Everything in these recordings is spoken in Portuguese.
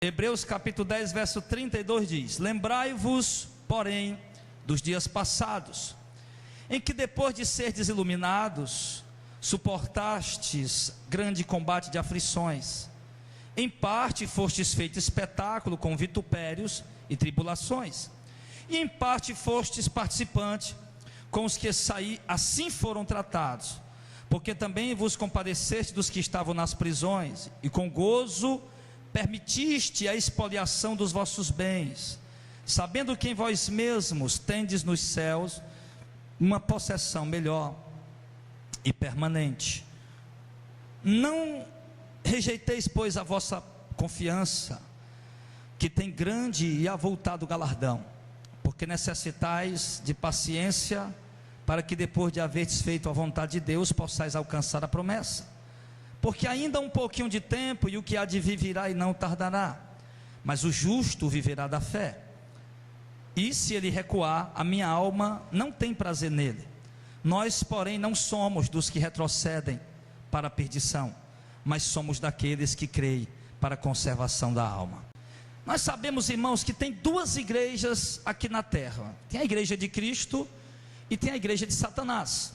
Hebreus capítulo 10, verso 32 diz: lembrai-vos, porém, dos dias passados, em que depois de serdes iluminados, suportastes grande combate de aflições. Em parte fostes feito espetáculo com vitupérios e tribulações, e em parte fostes participante com os que assim foram tratados, porque também vos compadeceste dos que estavam nas prisões, e com gozo permitiste a expoliação dos vossos bens, sabendo que em vós mesmos tendes nos céus uma possessão melhor e permanente. Não rejeiteis, pois, a vossa confiança, que tem grande e avultado galardão, porque necessitais de paciência, para que depois de haverdes feito a vontade de Deus, possais alcançar a promessa. Porque ainda um pouquinho de tempo, e o que há de vir virá e não tardará, mas o justo viverá da fé. E se ele recuar, a minha alma não tem prazer nele. Nós, porém, não somos dos que retrocedem para a perdição, mas somos daqueles que creem para a conservação da alma. Nós sabemos, irmãos, que tem duas igrejas aqui na terra: tem a igreja de Cristo e tem a igreja de Satanás.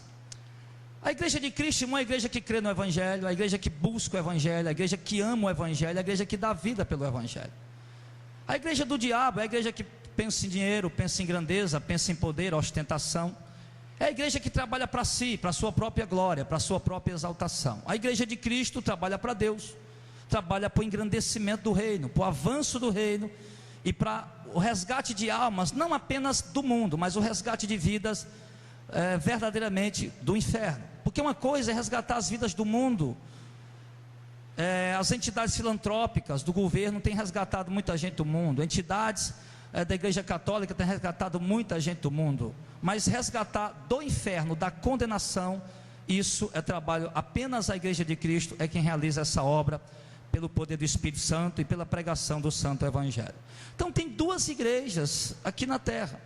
A igreja de Cristo é uma igreja que crê no Evangelho, a igreja que busca o Evangelho, a igreja que ama o Evangelho, a igreja que dá vida pelo Evangelho. A igreja do diabo é a igreja que pensa em dinheiro, pensa em grandeza, pensa em poder, ostentação. É a igreja que trabalha para si, para a sua própria glória, para a sua própria exaltação. A igreja de Cristo trabalha para Deus, trabalha para o engrandecimento do reino, para o avanço do reino e para o resgate de almas, não apenas do mundo, mas o resgate de vidas verdadeiramente do inferno. Porque uma coisa é resgatar as vidas do mundo, as entidades filantrópicas do governo têm resgatado muita gente do mundo, entidades da igreja católica têm resgatado muita gente do mundo, mas resgatar do inferno, da condenação, isso é trabalho apenas da igreja de Cristo, é quem realiza essa obra pelo poder do Espírito Santo e pela pregação do Santo Evangelho. Então tem duas igrejas aqui na terra,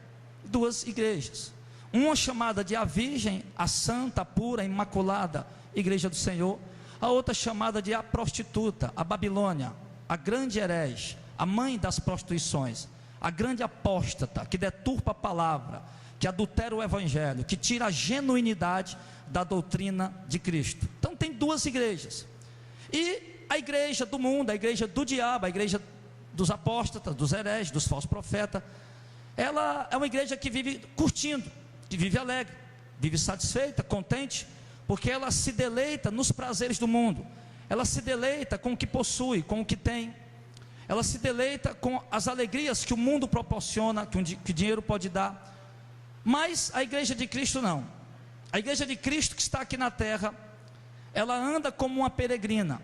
duas igrejas, uma chamada de a Virgem, a Santa, a Pura, a Imaculada Igreja do Senhor, a outra chamada de a Prostituta, a Babilônia, a grande herege, a mãe das prostituições, a grande apóstata, que deturpa a palavra, que adultera o Evangelho, que tira a genuinidade da doutrina de Cristo. Então tem duas igrejas, e a igreja do mundo, a igreja do diabo, a igreja dos apóstatas, dos hereges, dos falsos profetas, ela é uma igreja que vive curtindo, que vive alegre, vive satisfeita, contente, porque ela se deleita nos prazeres do mundo, ela se deleita com o que possui, com o que tem, ela se deleita com as alegrias que o mundo proporciona, que o dinheiro pode dar. Mas a igreja de Cristo não. A igreja de Cristo que está aqui na terra, ela anda como uma peregrina,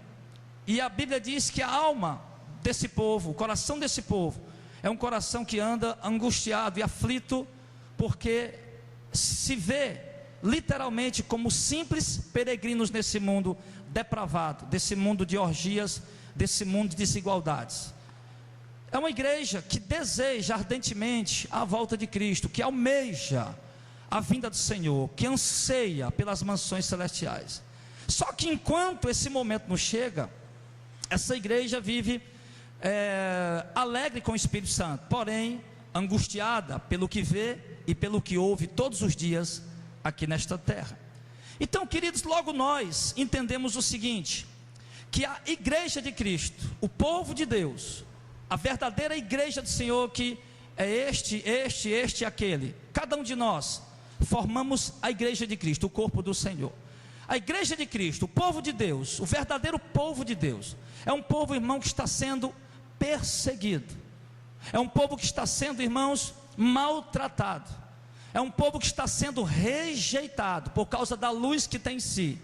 e a Bíblia diz que a alma desse povo, o coração desse povo, é um coração que anda angustiado e aflito, porque se vê literalmente como simples peregrinos nesse mundo depravado, desse mundo de orgias, desse mundo de desigualdades. É uma igreja que deseja ardentemente a volta de Cristo, que almeja a vinda do Senhor, que anseia pelas mansões celestiais. Só que enquanto esse momento não chega, essa igreja vive alegre com o Espírito Santo, porém angustiada pelo que vê e pelo que ouve todos os dias aqui nesta terra. Então, queridos, logo nós entendemos o seguinte, que a igreja de Cristo, o povo de Deus, a verdadeira igreja do Senhor, que é este e aquele, cada um de nós formamos a igreja de Cristo, o corpo do Senhor. A igreja de Cristo, o povo de Deus, o verdadeiro povo de Deus, é um povo, irmão, que está sendo perseguido, é um povo que está sendo, irmãos, maltratado, é um povo que está sendo rejeitado por causa da luz que tem em si,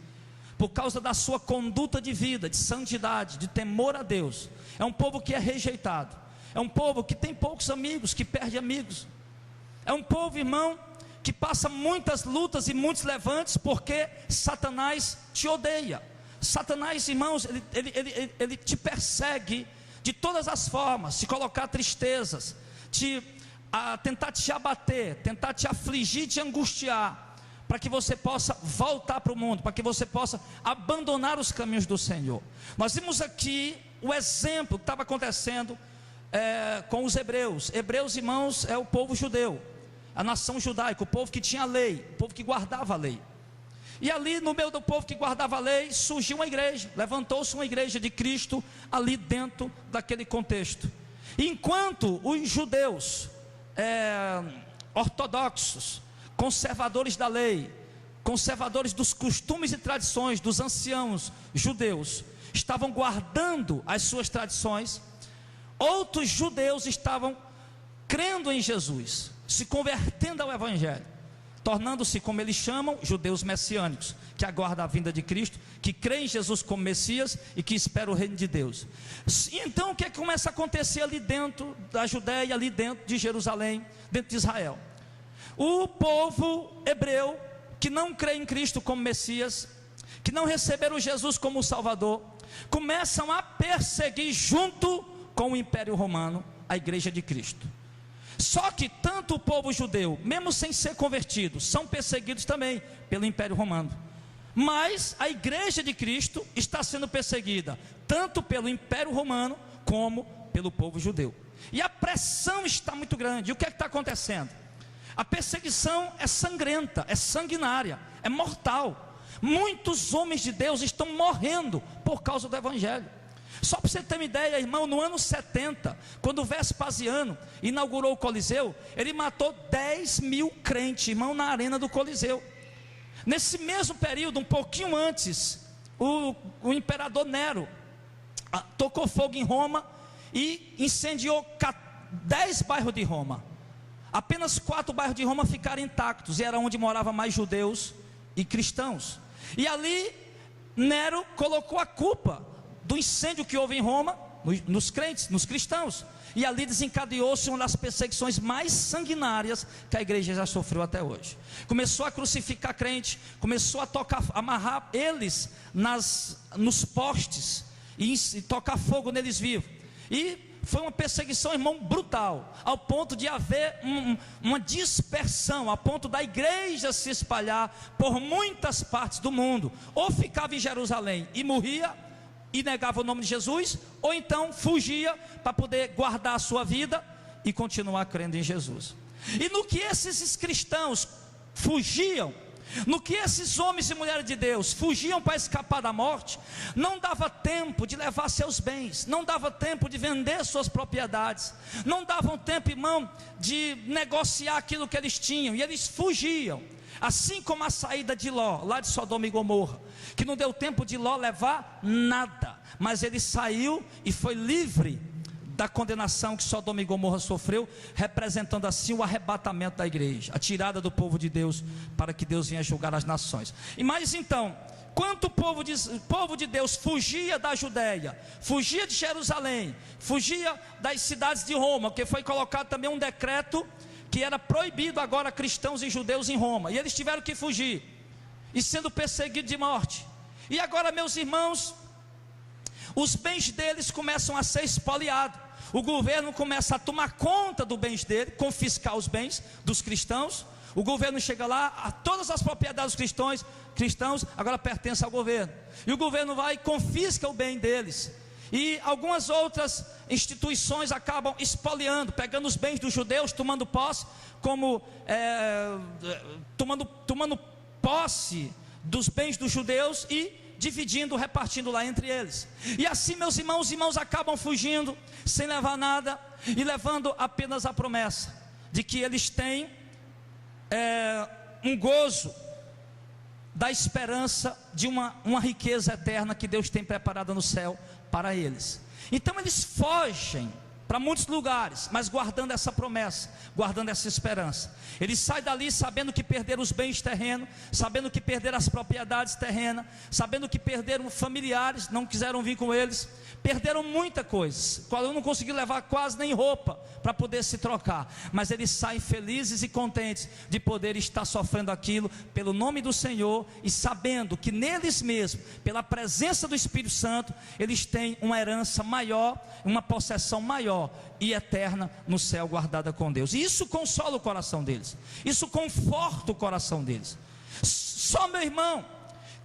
por causa da sua conduta de vida, de santidade, de temor a Deus. É um povo que é rejeitado, é um povo que tem poucos amigos, que perde amigos, é um povo, irmão, que passa muitas lutas e muitos levantes, porque Satanás te odeia. Satanás, irmãos, ele te persegue de todas as formas, te colocar tristezas, tentar te abater, tentar te afligir, te angustiar, para que você possa voltar para o mundo, para que você possa abandonar os caminhos do Senhor. Nós vimos aqui o exemplo que estava acontecendo com os hebreus. Hebreus, irmãos, é o povo judeu, a nação judaica, o povo que tinha a lei, o povo que guardava a lei. E ali no meio do povo que guardava a lei, surgiu uma igreja, levantou-se uma igreja de Cristo ali dentro daquele contexto. Enquanto os judeus ortodoxos, conservadores da lei, conservadores dos costumes e tradições dos anciãos judeus, estavam guardando as suas tradições, outros judeus estavam crendo em Jesus, se convertendo ao Evangelho, tornando-se, como eles chamam, judeus messiânicos, que aguardam a vinda de Cristo, que creem em Jesus como Messias e que esperam o reino de Deus. E então o que é que começa a acontecer ali dentro da Judéia, ali dentro de Jerusalém, dentro de Israel? O povo hebreu, que não crê em Cristo como Messias, que não receberam Jesus como Salvador, começam a perseguir junto com o Império Romano a igreja de Cristo. Só que tanto o povo judeu, mesmo sem ser convertido, são perseguidos também pelo Império Romano. Mas a igreja de Cristo está sendo perseguida tanto pelo Império Romano como pelo povo judeu. E a pressão está muito grande. E o que é que está acontecendo? A perseguição é sangrenta, é sanguinária, é mortal. Muitos homens de Deus estão morrendo por causa do Evangelho. Só para você ter uma ideia, irmão, no ano 70, quando Vespasiano inaugurou o Coliseu, ele matou 10 mil crentes, irmão, na arena do Coliseu. Nesse mesmo período, um pouquinho antes, o imperador Nero tocou fogo em Roma e incendiou 10 bairros de Roma. Apenas 4 bairros de Roma ficaram intactos, e era onde moravam mais judeus e cristãos. E ali Nero colocou a culpa do incêndio que houve em Roma nos crentes, nos cristãos. E ali desencadeou-se uma das perseguições mais sanguinárias que a igreja já sofreu até hoje. Começou a crucificar crente, começou a amarrar eles nos postes e tocar fogo neles vivos. E foi uma perseguição, irmão, brutal, ao ponto de haver uma dispersão, a ponto da igreja se espalhar por muitas partes do mundo. Ou ficava em Jerusalém e morria e negava o nome de Jesus, ou então fugia para poder guardar a sua vida e continuar crendo em Jesus. E no que esses cristãos fugiam, no que esses homens e mulheres de Deus fugiam para escapar da morte, não dava tempo de levar seus bens, não dava tempo de vender suas propriedades, não davam tempo, irmão, de negociar aquilo que eles tinham, e eles fugiam. Assim como a saída de Ló, lá de Sodoma e Gomorra, que não deu tempo de Ló levar nada, mas ele saiu e foi livre da condenação que Sodoma e Gomorra sofreu, representando assim o arrebatamento da igreja, a tirada do povo de Deus, para que Deus venha julgar as nações. E mais então, quanto o povo de Deus fugia da Judéia, fugia de Jerusalém, fugia das cidades de Roma, porque foi colocado também um decreto que era proibido agora cristãos e judeus em Roma, e eles tiveram que fugir, e sendo perseguidos de morte. E agora, meus irmãos, os bens deles começam a ser espoliados, o governo começa a tomar conta dos bens dele, confiscar os bens dos cristãos. O governo chega lá, todas as propriedades dos cristãos agora pertencem ao governo, e o governo vai e confisca o bem deles. E algumas outras instituições acabam espoliando, pegando os bens dos judeus, tomando posse, tomando posse dos bens dos judeus e dividindo, repartindo lá entre eles. E assim, meus irmãos, os irmãos acabam fugindo, sem levar nada, e levando apenas a promessa de que eles têm um gozo da esperança de uma riqueza eterna que Deus tem preparada no céu para eles. Então eles fogem para muitos lugares, mas guardando essa promessa, guardando essa esperança. Eles saem dali sabendo que perderam os bens terrenos, sabendo que perderam as propriedades terrenas, sabendo que perderam familiares, não quiseram vir com eles, perderam muita coisa, qual não conseguiram levar quase nem roupa para poder se trocar, mas eles saem felizes e contentes de poder estar sofrendo aquilo pelo nome do Senhor, e sabendo que neles mesmos, pela presença do Espírito Santo, eles têm uma herança maior, uma possessão maior e eterna no céu, guardada com Deus. E isso consola o coração deles, isso conforta o coração deles. Só, meu irmão,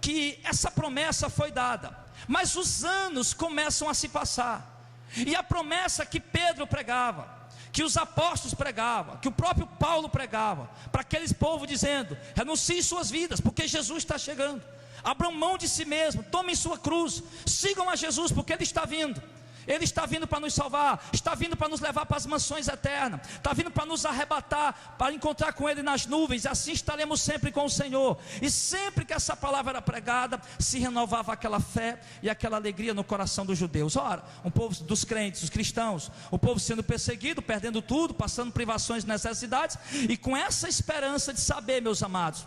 que essa promessa foi dada Mas os anos começam a se passar, e a promessa que Pedro pregava, que os apóstolos pregavam, que o próprio Paulo pregava, para aqueles povos dizendo: renunciem suas vidas, porque Jesus está chegando, abram mão de si mesmo, tomem sua cruz, sigam a Jesus, porque Ele está vindo. Ele está vindo para nos salvar, está vindo para nos levar para as mansões eternas, está vindo para nos arrebatar, para encontrar com Ele nas nuvens, e assim estaremos sempre com o Senhor. E sempre que essa palavra era pregada, se renovava aquela fé e aquela alegria no coração dos judeus. Ora, um povo dos crentes, os cristãos, o povo sendo perseguido, perdendo tudo, passando privações e necessidades, e com essa esperança de saber, meus amados,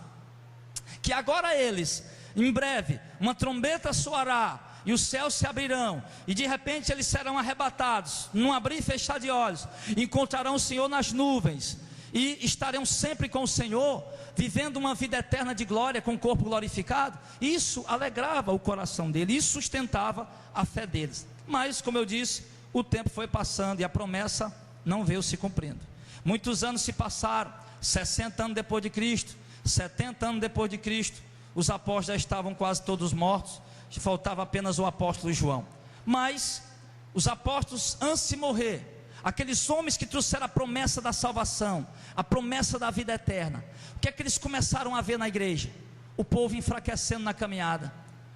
que agora eles, em breve, uma trombeta soará, e os céus se abrirão, e de repente eles serão arrebatados, num abrir e fechar de olhos, encontrarão o Senhor nas nuvens, e estarão sempre com o Senhor, vivendo uma vida eterna de glória, com o corpo glorificado. Isso alegrava o coração deles, isso sustentava a fé deles. Mas, como eu disse, o tempo foi passando, e a promessa não veio se cumprindo. Muitos anos se passaram, 60 anos depois de Cristo, 70 anos depois de Cristo, os apóstolos já estavam quase todos mortos, faltava apenas o apóstolo João. Mas os apóstolos, antes de morrer, aqueles homens que trouxeram a promessa da salvação, a promessa da vida eterna, o que é que eles começaram a ver na igreja? O povo enfraquecendo na caminhada,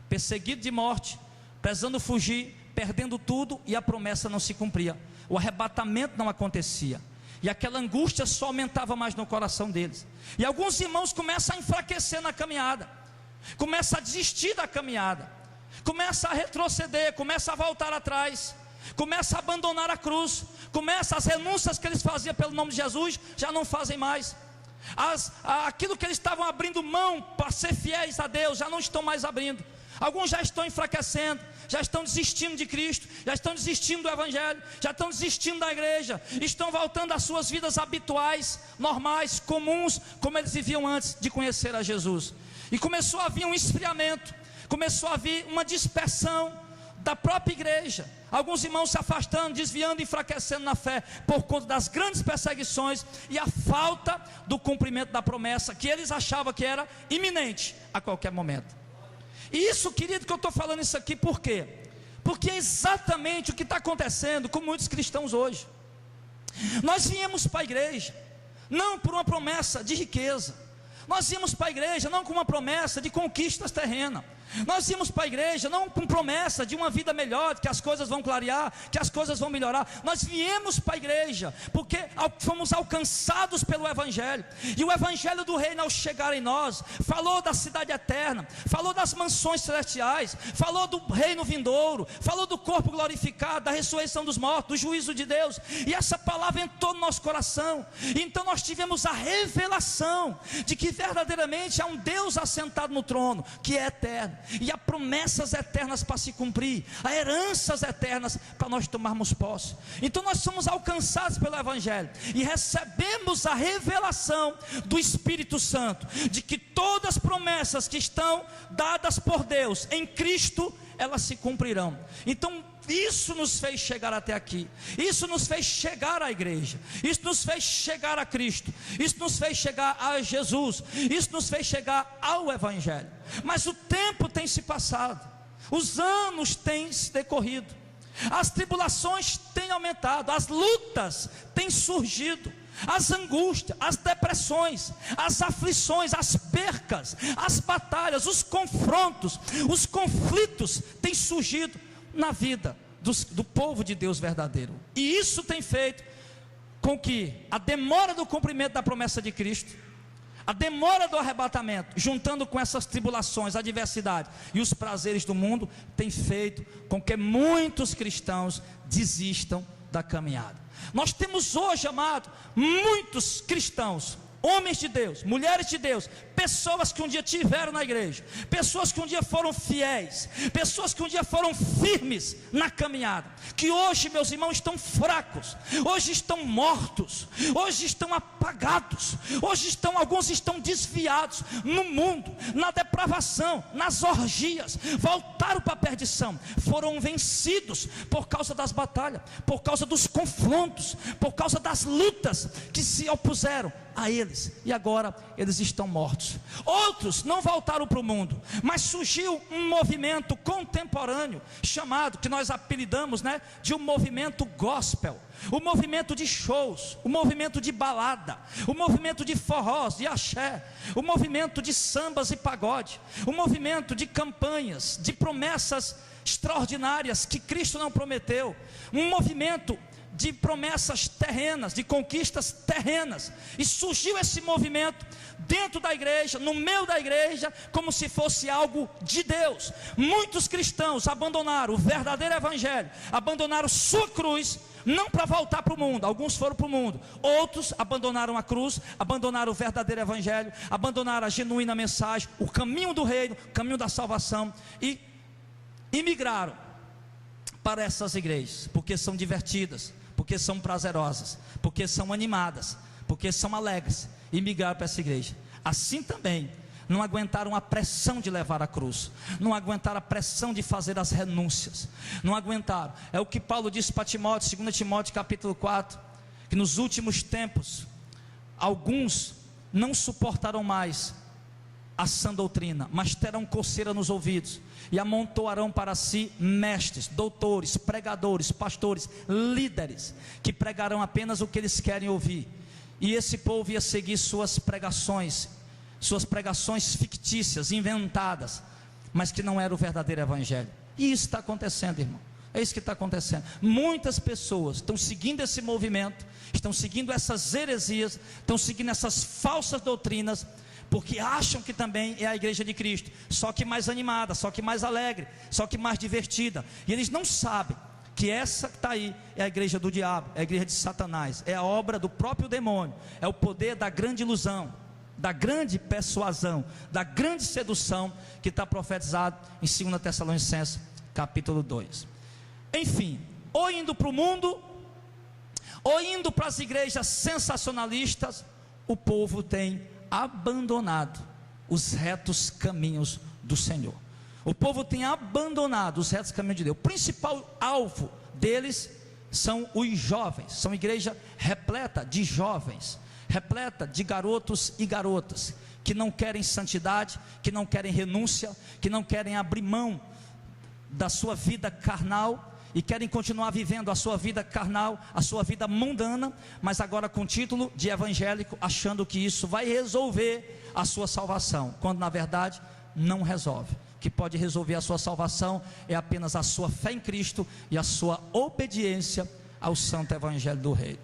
perseguido de morte, precisando fugir, perdendo tudo, e a promessa não se cumpria, o arrebatamento não acontecia, e aquela angústia só aumentava mais no coração deles. E alguns irmãos começam a enfraquecer na caminhada, começam a desistir da caminhada, começa a retroceder, começa a voltar atrás, começa a abandonar a cruz, começa as renúncias que eles faziam pelo nome de Jesus, já não fazem mais, aquilo que eles estavam abrindo mão para ser fiéis a Deus, já não estão mais abrindo. Alguns já estão enfraquecendo, já estão desistindo de Cristo, já estão desistindo do Evangelho, já estão desistindo da igreja, estão voltando às suas vidas habituais, normais, comuns, como eles viviam antes de conhecer a Jesus. E começou a vir um esfriamento, começou a vir uma dispersão da própria igreja, alguns irmãos se afastando, desviando, enfraquecendo na fé, por conta das grandes perseguições e a falta do cumprimento da promessa, que eles achavam que era iminente a qualquer momento. E isso, querido, que eu estou falando isso aqui, por quê? Porque é exatamente o que está acontecendo com muitos cristãos hoje. Nós viemos para a igreja, não por uma promessa de riqueza, nós íamos para a igreja não com uma promessa de conquistas terrenas, nós íamos para a igreja não com promessa de uma vida melhor, que as coisas vão clarear, que as coisas vão melhorar. Nós viemos para a igreja porque fomos alcançados pelo Evangelho, e o Evangelho do Reino, ao chegar em nós, falou da cidade eterna, falou das mansões celestiais, falou do reino vindouro, falou do corpo glorificado, da ressurreição dos mortos, do juízo de Deus, e essa palavra entrou no nosso coração. Então nós tivemos a revelação de que verdadeiramente há um Deus assentado no trono, que é eterno, e há promessas eternas para se cumprir, há heranças eternas para nós tomarmos posse. Então nós somos alcançados pelo Evangelho e recebemos a revelação do Espírito Santo, de que todas as promessas que estão dadas por Deus em Cristo, elas se cumprirão. Então isso nos fez chegar até aqui, isso nos fez chegar à igreja, isso nos fez chegar a Cristo, isso nos fez chegar a Jesus, isso nos fez chegar ao Evangelho. Mas o tempo tem se passado, os anos têm se decorrido, as tribulações têm aumentado, as lutas têm surgido, as angústias, as depressões, as aflições, as percas, as batalhas, os confrontos, os conflitos têm surgido na vida do povo de Deus verdadeiro. E isso tem feito com que a demora do cumprimento da promessa de Cristo, a demora do arrebatamento, juntando com essas tribulações, a adversidade e os prazeres do mundo, tem feito com que muitos cristãos desistam da caminhada. Nós temos hoje, amado, muitos cristãos, homens de Deus, mulheres de Deus, pessoas que um dia tiveram na igreja, pessoas que um dia foram fiéis, pessoas que um dia foram firmes na caminhada, que hoje, meus irmãos, estão fracos, hoje estão mortos, hoje estão apagados, hoje alguns estão desviados no mundo, na depravação, nas orgias, voltaram para a perdição, foram vencidos por causa das batalhas, por causa dos confrontos, por causa das lutas que se opuseram a eles, e agora eles estão mortos. Outros não voltaram para o mundo, mas surgiu um movimento contemporâneo, chamado, que nós apelidamos, de um movimento gospel, o movimento de shows, o movimento de balada, o movimento de forrós, de axé, o movimento de sambas e pagode, o movimento de campanhas, de promessas extraordinárias que Cristo não prometeu, um movimento de promessas terrenas, de conquistas terrenas. E surgiu esse movimento dentro da igreja, no meio da igreja, como se fosse algo de Deus. Muitos cristãos abandonaram o verdadeiro evangelho, abandonaram sua cruz, não para voltar para o mundo. Alguns foram para o mundo, outros abandonaram a cruz, abandonaram o verdadeiro evangelho, abandonaram a genuína mensagem, o caminho do reino, o caminho da salvação, e imigraram para essas igrejas, porque são divertidas, porque são prazerosas, porque são animadas, porque são alegres, e migraram para essa igreja. Assim também não aguentaram a pressão de levar a cruz, não aguentaram a pressão de fazer as renúncias, não aguentaram. É o que Paulo disse para Timóteo, 2 Timóteo capítulo 4, que nos últimos tempos alguns não suportarão mais a sã doutrina, mas terão coceira nos ouvidos, e amontoarão para si mestres, doutores, pregadores, pastores, líderes, que pregarão apenas o que eles querem ouvir. E esse povo ia seguir suas pregações fictícias, inventadas, mas que não era o verdadeiro evangelho. E isso está acontecendo, irmão. É isso que está acontecendo. Muitas pessoas estão seguindo esse movimento, estão seguindo essas heresias, estão seguindo essas falsas doutrinas, porque acham que também é a igreja de Cristo, só que mais animada, só que mais alegre, só que mais divertida. E eles não sabem que essa que está aí é a igreja do diabo, é a igreja de Satanás, é a obra do próprio demônio, é o poder da grande ilusão, da grande persuasão, da grande sedução, que está profetizado em 2 Tessalonicenses capítulo 2. Enfim, ou indo para o mundo, ou indo para as igrejas sensacionalistas, o povo tem abandonado os retos caminhos do Senhor. O povo tem abandonado os retos caminhos de Deus. O principal alvo deles são os jovens. São igreja repleta de jovens, repleta de garotos e garotas que não querem santidade, que não querem renúncia, que não querem abrir mão da sua vida carnal e querem continuar vivendo a sua vida carnal, a sua vida mundana, mas agora com título de evangélico, achando que isso vai resolver a sua salvação, quando na verdade não resolve. O que pode resolver a sua salvação é apenas a sua fé em Cristo e a sua obediência ao santo evangelho do Rei.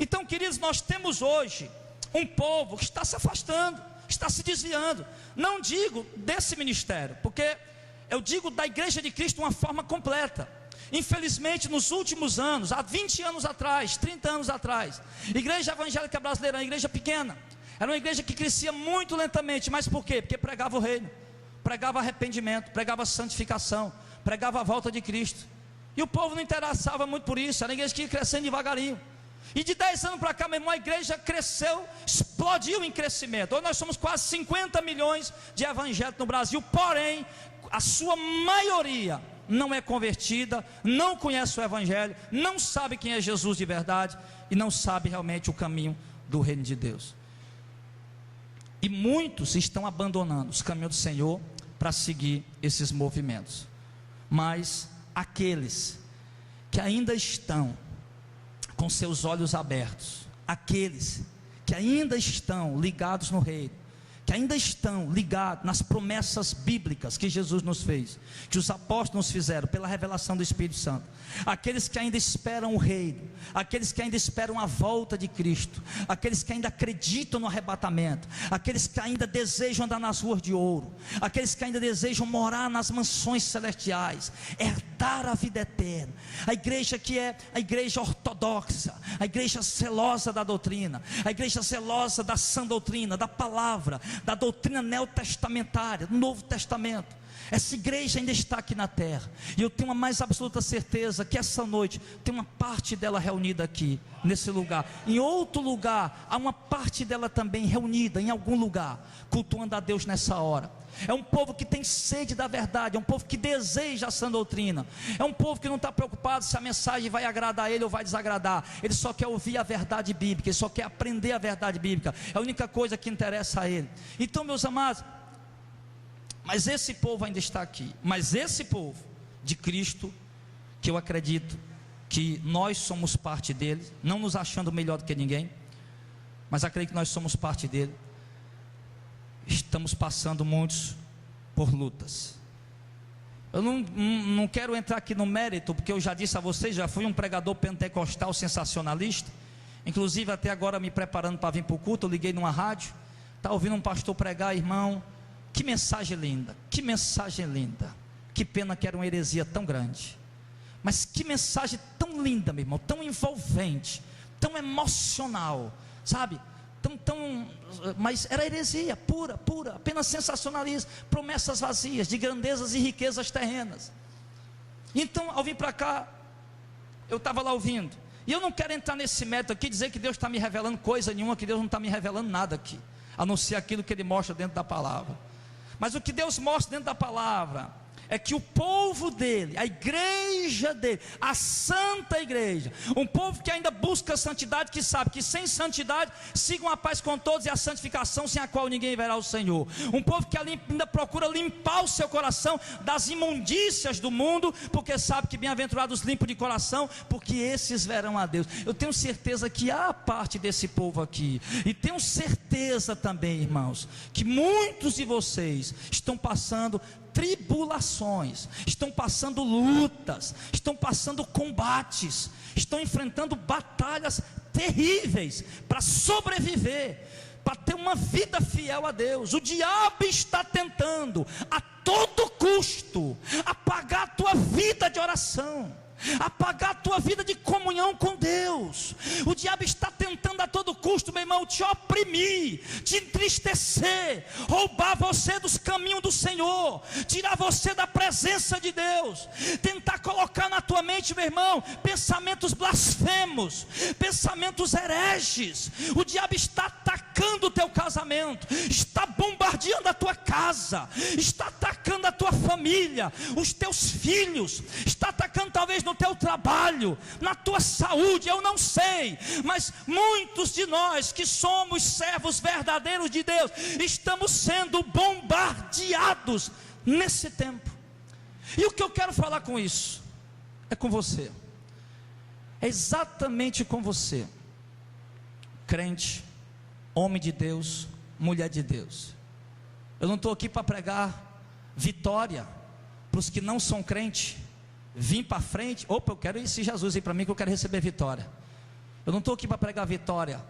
Então, queridos, nós temos hoje um povo que está se afastando, está se desviando. Não digo desse ministério, porque eu digo da igreja de Cristo de uma forma completa. Infelizmente, nos últimos anos, há 20 anos atrás, 30 anos atrás, igreja evangélica brasileira, uma igreja pequena, era uma igreja que crescia muito lentamente. Mas por quê? Porque pregava o reino, pregava arrependimento, pregava santificação, pregava a volta de Cristo, e o povo não interessava muito por isso. Era uma igreja que ia crescendo devagarinho. E de 10 anos para cá, meu irmão, a igreja cresceu, explodiu em crescimento. Hoje nós somos quase 50 milhões de evangélicos no Brasil, porém, a sua maioria não é convertida, não conhece o evangelho, não sabe quem é Jesus de verdade, e não sabe realmente o caminho do reino de Deus. E muitos estão abandonando os caminhos do Senhor para seguir esses movimentos. Mas aqueles que ainda estão com seus olhos abertos, aqueles que ainda estão ligados no reino, que ainda estão ligados nas promessas bíblicas que Jesus nos fez, que os apóstolos nos fizeram pela revelação do Espírito Santo, aqueles que ainda esperam o reino, aqueles que ainda esperam a volta de Cristo, aqueles que ainda acreditam no arrebatamento, aqueles que ainda desejam andar nas ruas de ouro, aqueles que ainda desejam morar nas mansões celestiais, herdar a vida eterna, a igreja que é a igreja ortodoxa, a igreja zelosa da doutrina, a igreja zelosa da sã doutrina, da palavra, da doutrina neotestamentária, do Novo Testamento. Essa igreja ainda está aqui na terra, e eu tenho a mais absoluta certeza que essa noite tem uma parte dela reunida aqui, nesse lugar. Em outro lugar, há uma parte dela também reunida, em algum lugar, cultuando a Deus nessa hora. É um povo que tem sede da verdade, é um povo que deseja a sã doutrina, é um povo que não está preocupado se a mensagem vai agradar ele ou vai desagradar. Ele só quer ouvir a verdade bíblica, ele só quer aprender a verdade bíblica, é a única coisa que interessa a ele. Então, meus amados, mas esse povo ainda está aqui, mas esse povo de Cristo, que eu acredito que nós somos parte dele, não nos achando melhor do que ninguém, mas acredito que nós somos parte dele. Estamos passando muitos por lutas. Eu não quero entrar aqui no mérito, porque eu já disse a vocês, já fui um pregador pentecostal sensacionalista. Inclusive até agora me preparando para vir para o culto, eu liguei numa rádio, estava ouvindo um pastor pregar, irmão, que mensagem linda, que mensagem linda. Que pena que era uma heresia tão grande, mas que mensagem tão linda, meu irmão, tão envolvente, tão emocional, sabe? Mas era heresia pura, apenas sensacionalismo, promessas vazias de grandezas e riquezas terrenas. Então, ao vir para cá, eu estava lá ouvindo, e eu não quero entrar nesse mérito aqui, dizer que Deus está me revelando coisa nenhuma, que Deus não está me revelando nada aqui, a não ser aquilo que Ele mostra dentro da palavra. Mas o que Deus mostra dentro da palavra é que o povo dele, a igreja dele, a santa igreja, um povo que ainda busca santidade, que sabe que sem santidade sigam a paz com todos e a santificação sem a qual ninguém verá o Senhor. Um povo que ainda procura limpar o seu coração das imundícias do mundo, porque sabe que bem-aventurados limpos de coração, porque esses verão a Deus. Eu tenho certeza que há parte desse povo aqui, e tenho certeza também, irmãos, que muitos de vocês estão passando tribulações, estão passando lutas, estão passando combates, estão enfrentando batalhas terríveis para sobreviver, para ter uma vida fiel a Deus. O diabo está tentando a todo custo apagar a tua vida de oração, apagar a tua vida de comunhão com Deus. O diabo está tentando a todo custo, meu irmão, te oprimir, te entristecer, roubar você dos caminhos do Senhor, tirar você da presença de Deus, tentar colocar na tua mente, meu irmão, pensamentos blasfemos, pensamentos hereges. O diabo está atacando o teu casamento, está bombardeando a tua casa, está atacando a tua família, os teus filhos, está atacando talvez no teu trabalho, na tua saúde, eu não sei, mas muitos de nós que somos servos verdadeiros de Deus, estamos sendo bombardeados nesse tempo. E o que eu quero falar com isso, é com você, é exatamente com você, crente, homem de Deus, mulher de Deus. Eu não estou aqui para pregar vitória para os que não são crentes. Vim para frente, opa, eu quero esse Jesus aí para mim, que eu quero receber vitória. Eu não estou aqui para pregar vitória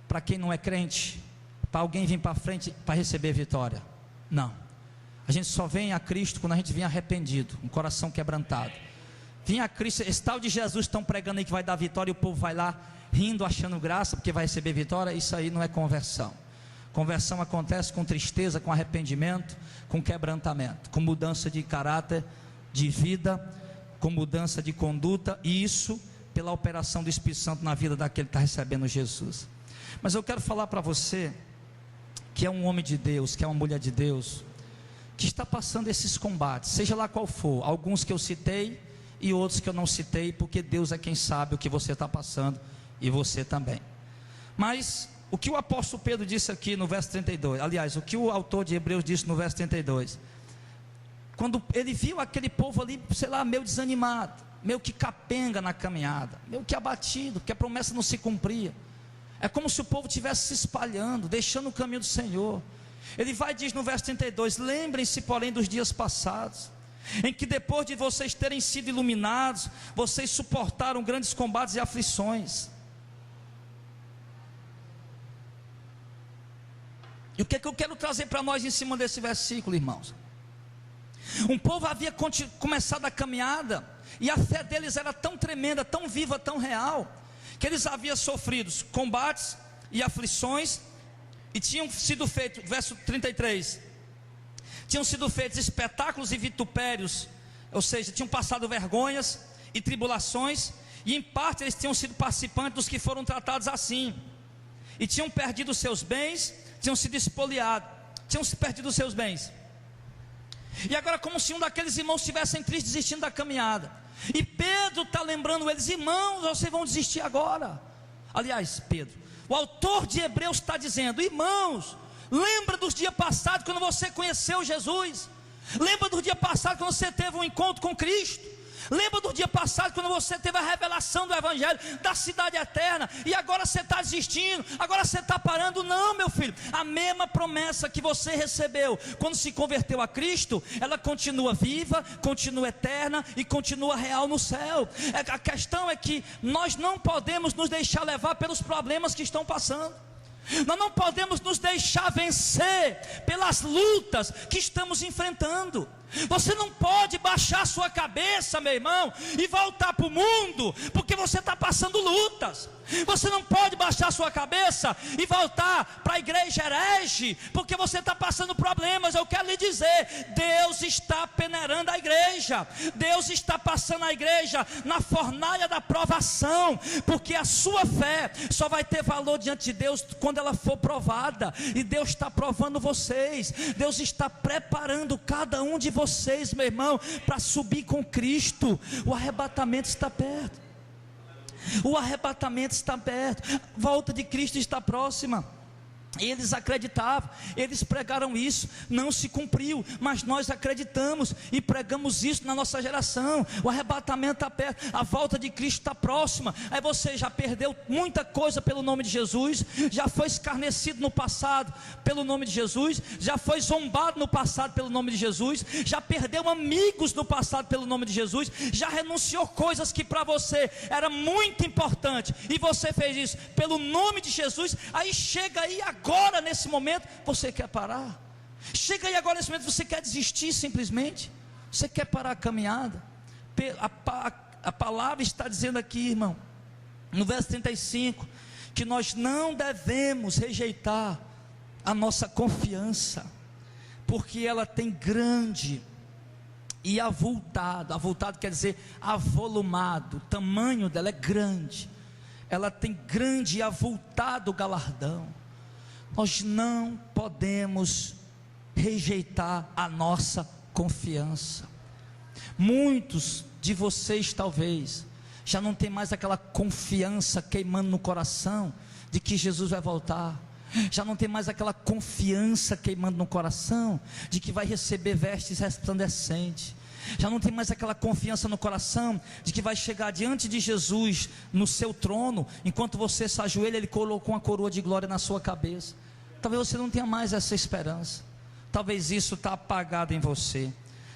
para quem não é crente, para alguém vir para frente para receber vitória. Não, a gente só vem a Cristo quando a gente vem arrependido, um coração quebrantado. Vem a Cristo, esse tal de Jesus estão pregando aí que vai dar vitória, e o povo vai lá rindo, achando graça porque vai receber vitória. Isso aí não é conversão. Conversão acontece com tristeza, com arrependimento, com quebrantamento, com mudança de caráter, de vida, com mudança de conduta, e isso pela operação do Espírito Santo na vida daquele que está recebendo Jesus. Mas eu quero falar para você, que é um homem de Deus, que é uma mulher de Deus, que está passando esses combates, seja lá qual for, alguns que eu citei e outros que eu não citei, porque Deus é quem sabe o que você está passando, e você também. Mas o que o apóstolo Pedro disse aqui no verso 32, aliás, o que o autor de Hebreus disse no verso 32, quando ele viu aquele povo ali, sei lá, meio desanimado, meio que capenga na caminhada, meio que abatido, porque a promessa não se cumpria, é como se o povo estivesse se espalhando, deixando o caminho do Senhor. Ele vai e diz no verso 32, lembrem-se porém dos dias passados, em que depois de vocês terem sido iluminados, vocês suportaram grandes combates e aflições. E o que é que eu quero trazer para nós em cima desse versículo, irmãos? Um povo havia começado a caminhada, e a fé deles era tão tremenda, tão viva, tão real, que eles haviam sofrido combates e aflições, e tinham sido feitos, verso 33, tinham sido feitos espetáculos e vitupérios, ou seja, tinham passado vergonhas e tribulações, e em parte eles tinham sido participantes dos que foram tratados assim, e tinham perdido seus bens, tinham sido espoliados, tinham perdido os seus bens. E agora, como se um daqueles irmãos estivessem tristes, desistindo da caminhada. E Pedro está lembrando eles: irmãos, vocês vão desistir agora. Aliás, Pedro, o autor de Hebreus está dizendo: irmãos, lembra dos dias passados, quando você conheceu Jesus. Lembra do dia passado, quando você teve um encontro com Cristo. Lembra do dia passado, quando você teve a revelação do Evangelho, da cidade eterna, e agora você está desistindo, agora você está parando. Não, meu filho, a mesma promessa que você recebeu quando se converteu a Cristo, ela continua viva, continua eterna e continua real no céu. A questão é que nós não podemos nos deixar levar pelos problemas que estão passando. Nós não podemos nos deixar vencer pelas lutas que estamos enfrentando. Você não pode baixar sua cabeça, meu irmão, e voltar para o mundo, porque você está passando lutas. Você não pode baixar sua cabeça e voltar para a igreja herege, porque você está passando problemas. Eu quero lhe dizer, Deus está peneirando a igreja, Deus está passando a igreja na fornalha da provação, porque a sua fé só vai ter valor diante de Deus quando ela for provada, e Deus está provando vocês, Deus está preparando cada um de vocês, meu irmão, para subir com Cristo. O arrebatamento está perto. O arrebatamento está perto. A volta de Cristo está próxima. Eles acreditavam, eles pregaram isso, não se cumpriu, mas nós acreditamos e pregamos isso na nossa geração. O arrebatamento está perto, a volta de Cristo está próxima. Aí você já perdeu muita coisa pelo nome de Jesus, já foi escarnecido no passado pelo nome de Jesus, já foi zombado no passado pelo nome de Jesus, já perdeu amigos no passado pelo nome de Jesus, já renunciou coisas que para você era muito importante, e você fez isso pelo nome de Jesus. Aí chega aí agora, nesse momento, você quer parar. Chega aí agora nesse momento, você quer desistir simplesmente. Você quer parar a caminhada. A palavra está dizendo aqui, irmão, no verso 35, que nós não devemos rejeitar a nossa confiança, porque ela tem grande e avultado. Avultado quer dizer avolumado. O tamanho dela é grande. Ela tem grande e avultado galardão. Nós não podemos rejeitar a nossa confiança. Muitos de vocês talvez já não tem mais aquela confiança queimando no coração de que Jesus vai voltar. Já não tem mais aquela confiança queimando no coração de que vai receber vestes resplandecentes. Já não tem mais aquela confiança no coração de que vai chegar diante de Jesus no seu trono, enquanto você se ajoelha, Ele colocou uma coroa de glória na sua cabeça. Talvez você não tenha mais essa esperança, talvez isso está apagado em você.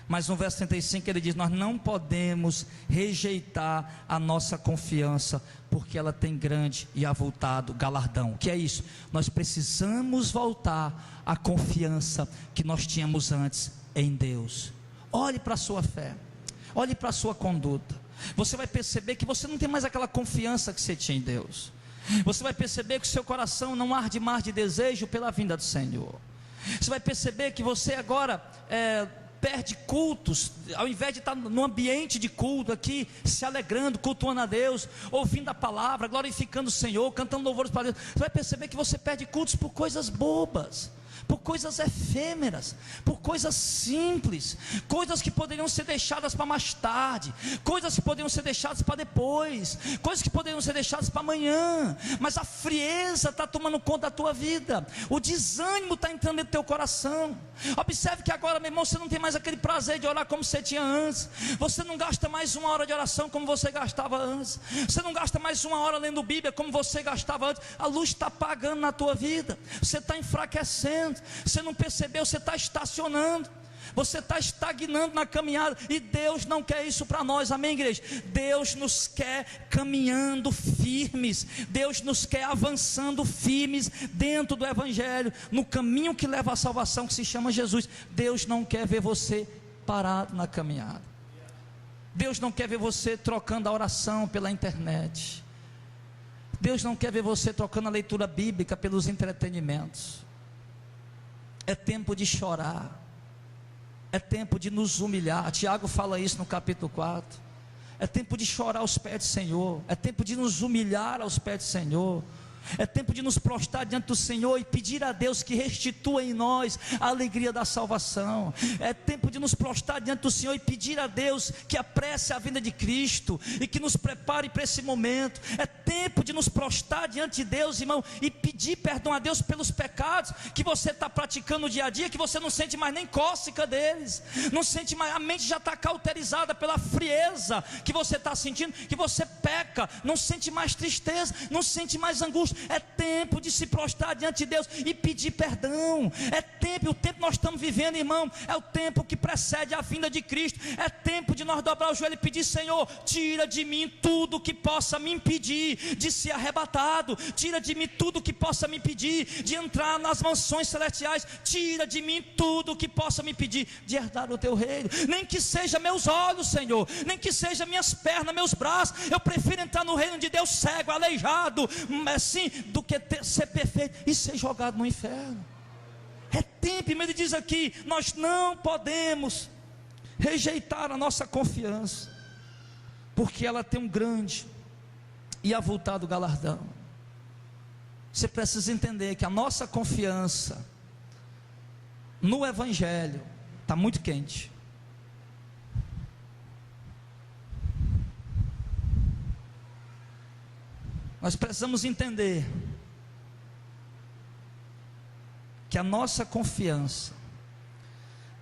Mas no verso 35 ele diz: nós não podemos rejeitar a nossa confiança, porque ela tem grande e avultado galardão. O que é isso? Nós precisamos voltar à confiança que nós tínhamos antes em Deus. Olhe para a sua fé, olhe para a sua conduta. Você vai perceber que você não tem mais aquela confiança que você tinha em Deus. Você vai perceber que o seu coração não arde mais de desejo pela vinda do Senhor. Você vai perceber que você agora perde cultos, ao invés de estar no ambiente de culto aqui, se alegrando, cultuando a Deus, ouvindo a palavra, glorificando o Senhor, cantando louvores para Deus. Você vai perceber que você perde cultos por coisas bobas, por coisas efêmeras, por coisas simples, coisas que poderiam ser deixadas para mais tarde, coisas que poderiam ser deixadas para depois, coisas que poderiam ser deixadas para amanhã. Mas a frieza está tomando conta da tua vida, o desânimo está entrando dentro do teu coração. Observe que agora, meu irmão, você não tem mais aquele prazer de orar como você tinha antes. Você não gasta mais 1 hora de oração como você gastava antes. Você não gasta mais 1 hora lendo Bíblia como você gastava antes. A luz está apagando na tua vida, você está enfraquecendo. Você não percebeu, você está estacionando, você está estagnando na caminhada, e Deus não quer isso para nós, amém, igreja? Deus nos quer caminhando firmes, Deus nos quer avançando firmes dentro do Evangelho, no caminho que leva à salvação, que se chama Jesus. Deus não quer ver você parado na caminhada. Deus não quer ver você trocando a oração pela internet. Deus não quer ver você trocando a leitura bíblica pelos entretenimentos. É tempo de chorar, É tempo de nos humilhar. Tiago fala isso no capítulo 4. É tempo de chorar aos pés do Senhor. É tempo de nos humilhar aos pés do Senhor. É tempo de nos prostrar diante do Senhor e pedir a Deus que restitua em nós a alegria da salvação. É tempo de nos prostrar diante do Senhor e pedir a Deus que apresse a vinda de Cristo e que nos prepare para esse momento. É tempo de nos prostrar diante de Deus, irmão, e pedir perdão a Deus pelos pecados que você está praticando no dia a dia, que você não sente mais nem cócega deles, não sente mais, a mente já está cauterizada pela frieza que você está sentindo, que você peca, não sente mais tristeza, não sente mais angústia. É tempo de se prostrar diante de Deus e pedir perdão. É tempo, o tempo que nós estamos vivendo, irmão, é o tempo que precede a vinda de Cristo. É tempo de nós dobrar o joelho e pedir: Senhor, tira de mim tudo que possa me impedir de ser arrebatado, tira de mim tudo que possa me impedir de entrar nas mansões celestiais, tira de mim tudo que possa me impedir de herdar o teu reino. Nem que seja meus olhos, Senhor, nem que seja minhas pernas, meus braços, eu prefiro entrar no reino de Deus cego, aleijado, assim, do que ser perfeito e ser jogado no inferno. É tempo, e ele diz aqui: nós não podemos rejeitar a nossa confiança, porque ela tem um grande e avultado galardão. Você precisa entender que a nossa confiança no Evangelho está muito quente. Nós precisamos entender que a nossa confiança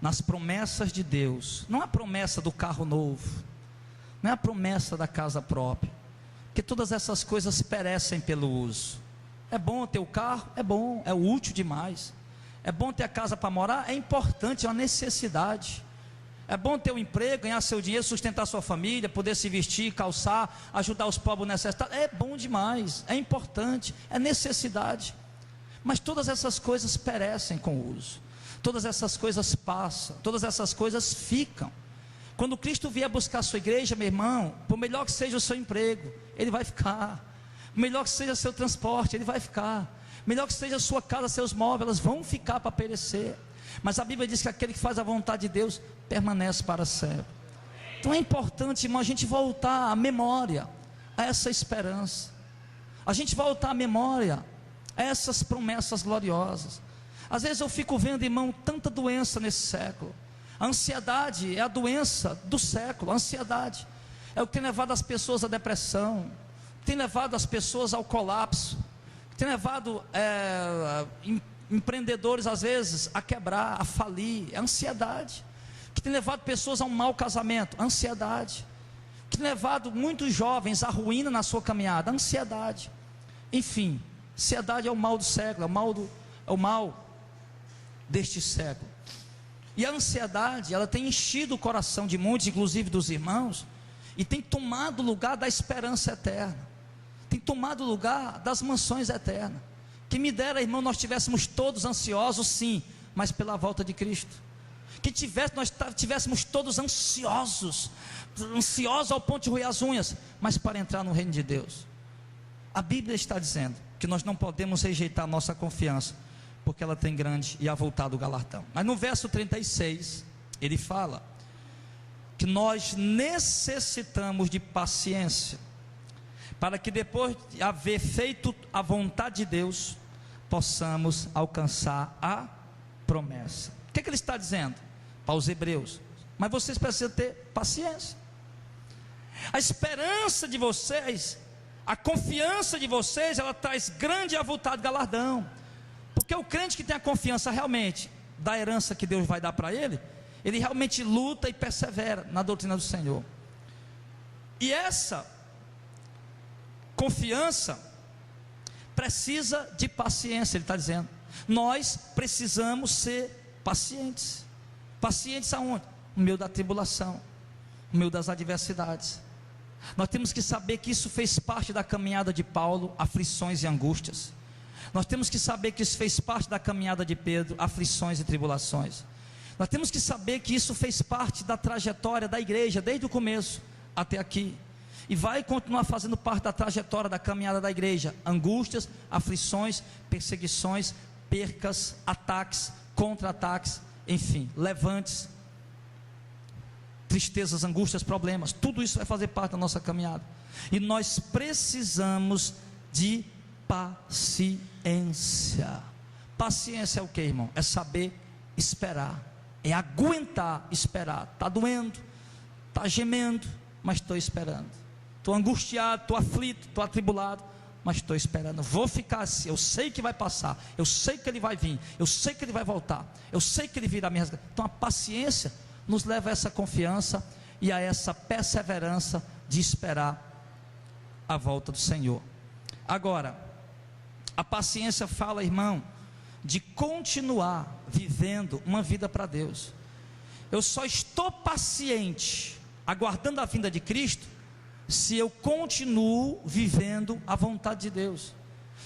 nas promessas de Deus, não é a promessa do carro novo, não é a promessa da casa própria, porque todas essas coisas perecem pelo uso. É bom ter o carro, é bom, é útil demais. É bom ter a casa para morar, é importante, é uma necessidade. É bom ter um emprego, ganhar seu dinheiro, sustentar sua família, poder se vestir, calçar, ajudar os pobres necessitados. É bom demais, é importante, é necessidade. Mas todas essas coisas perecem com o uso. Todas essas coisas passam, todas essas coisas ficam. Quando Cristo vier buscar a sua igreja, meu irmão, por melhor que seja o seu emprego, ele vai ficar. Por melhor que seja o seu transporte, ele vai ficar. Melhor que seja a sua casa, seus móveis, elas vão ficar para perecer. Mas a Bíblia diz que aquele que faz a vontade de Deus permanece para sempre. Então é importante, irmão, a gente voltar à memória a essa esperança, a gente voltar à memória a essas promessas gloriosas. Às vezes eu fico vendo, irmão, tanta doença nesse século. A ansiedade é a doença do século. A ansiedade é o que tem levado as pessoas à depressão, tem levado as pessoas ao colapso, tem levado empreendedores às vezes a quebrar, a falir. É a ansiedade que tem levado pessoas a um mau casamento. A ansiedade que tem levado muitos jovens à ruína na sua caminhada. A ansiedade. Enfim, ansiedade é o mal do século, é o mal deste século. E a ansiedade, ela tem enchido o coração de muitos, inclusive dos irmãos, e tem tomado o lugar da esperança eterna, tem tomado o lugar das mansões eternas. Que me dera, irmão, nós estivéssemos todos ansiosos, sim, mas pela volta de Cristo. Nós estivéssemos todos ansiosos ao ponto de roer as unhas, mas para entrar no reino de Deus. A Bíblia está dizendo que nós não podemos rejeitar a nossa confiança, porque ela tem grande e avultado galardão. Mas no verso 36, ele fala que nós necessitamos de paciência, para que depois de haver feito a vontade de Deus, possamos alcançar a promessa. O que ele está dizendo para os hebreus? Mas vocês precisam ter paciência. A esperança de vocês, a confiança de vocês, ela traz grande e avultado galardão. Porque o crente que tem a confiança realmente da herança que Deus vai dar para ele, ele realmente luta e persevera na doutrina do Senhor. E essa confiança precisa de paciência. Ele está dizendo, nós precisamos ser pacientes. Pacientes aonde? No meio da tribulação, no meio das adversidades. Nós temos que saber que isso fez parte da caminhada de Paulo, aflições e angústias. Nós temos que saber que isso fez parte da caminhada de Pedro, aflições e tribulações. Nós temos que saber que isso fez parte da trajetória da igreja, desde o começo até aqui, e vai continuar fazendo parte da trajetória da caminhada da igreja. Angústias, aflições, perseguições, percas, ataques, contra-ataques, enfim, levantes, tristezas, angústias, problemas, tudo isso vai fazer parte da nossa caminhada, e nós precisamos de paciência. Paciência é o que, irmão? É saber esperar, é aguentar esperar. Está doendo, está gemendo, mas estou esperando. Estou angustiado, estou aflito, estou atribulado, mas estou esperando. Vou ficar assim, eu sei que vai passar, eu sei que ele vai vir, eu sei que ele vai voltar, eu sei que ele virá me resgatar. Então a paciência nos leva a essa confiança e a essa perseverança de esperar a volta do Senhor. Agora, a paciência fala, irmão, de continuar vivendo uma vida para Deus. Eu só estou paciente, aguardando a vinda de Cristo, se eu continuo vivendo a vontade de Deus,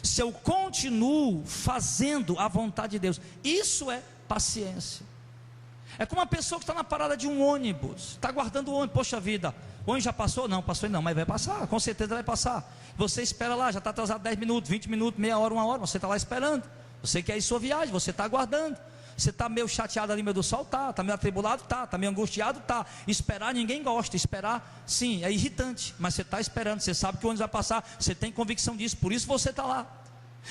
se eu continuo fazendo a vontade de Deus. Isso é paciência. É como uma pessoa que está na parada de um ônibus, está aguardando o ônibus. Poxa vida, o ônibus já passou? Não, passou não, mas vai passar, com certeza vai passar. Você espera lá, já está atrasado 10 minutos, 20 minutos, meia hora, 1 hora, você está lá esperando. Você quer ir sua viagem, você está aguardando. Você está meio chateado ali no meio do sol? Está meio atribulado? Está meio angustiado? Está. Esperar ninguém gosta, esperar sim, é irritante, mas você está esperando, você sabe que o ônibus vai passar, você tem convicção disso, por isso você está lá.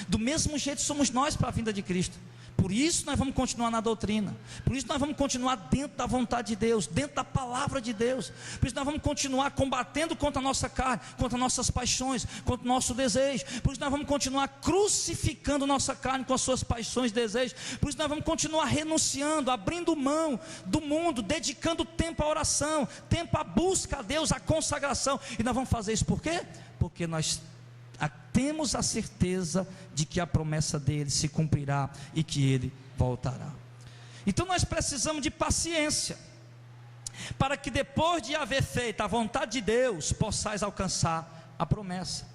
Do mesmo jeito somos nós para a vinda de Cristo. Por isso nós vamos continuar na doutrina, por isso nós vamos continuar dentro da vontade de Deus, dentro da palavra de Deus. Por isso nós vamos continuar combatendo contra a nossa carne, contra nossas paixões, contra o nosso desejo. Por isso nós vamos continuar crucificando nossa carne com as suas paixões e desejos. Por isso nós vamos continuar renunciando, abrindo mão do mundo, dedicando tempo à oração, tempo à busca a Deus, à consagração. E nós vamos fazer isso por quê? Porque nós temos a certeza de que a promessa dele se cumprirá e que ele voltará. Então nós precisamos de paciência, para que depois de haver feito a vontade de Deus, possais alcançar a promessa.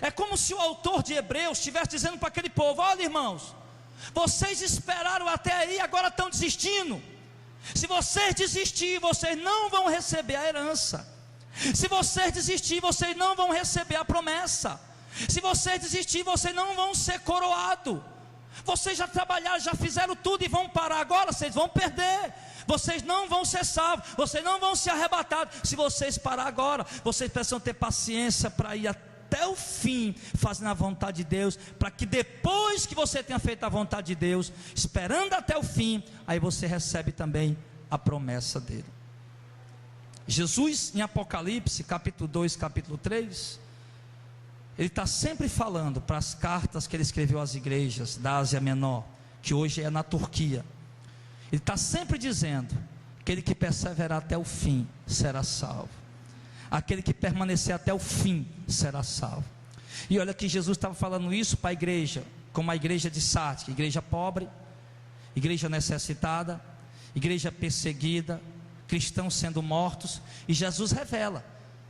É como se o autor de Hebreus estivesse dizendo para aquele povo: olha, irmãos, vocês esperaram até aí, agora estão desistindo. Se vocês desistirem, vocês não vão receber a herança. Se vocês desistirem, vocês não vão receber a promessa. Se vocês desistirem, vocês não vão ser coroados. Vocês já trabalharam, já fizeram tudo e vão parar agora, vocês vão perder. Vocês não vão ser salvos, vocês não vão ser arrebatados. Se vocês parar agora, vocês precisam ter paciência para ir até o fim, fazendo a vontade de Deus, para que depois que você tenha feito a vontade de Deus, esperando até o fim, aí você recebe também a promessa dele. Jesus, em Apocalipse, capítulo 2, capítulo 3, ele está sempre falando para as cartas que ele escreveu às igrejas da Ásia Menor, que hoje é na Turquia. Ele está sempre dizendo: aquele que perseverar até o fim será salvo, aquele que permanecer até o fim será salvo. E olha que Jesus estava falando isso para a igreja, como a igreja de Sardes, igreja pobre, igreja necessitada, igreja perseguida, cristãos sendo mortos. E Jesus revela: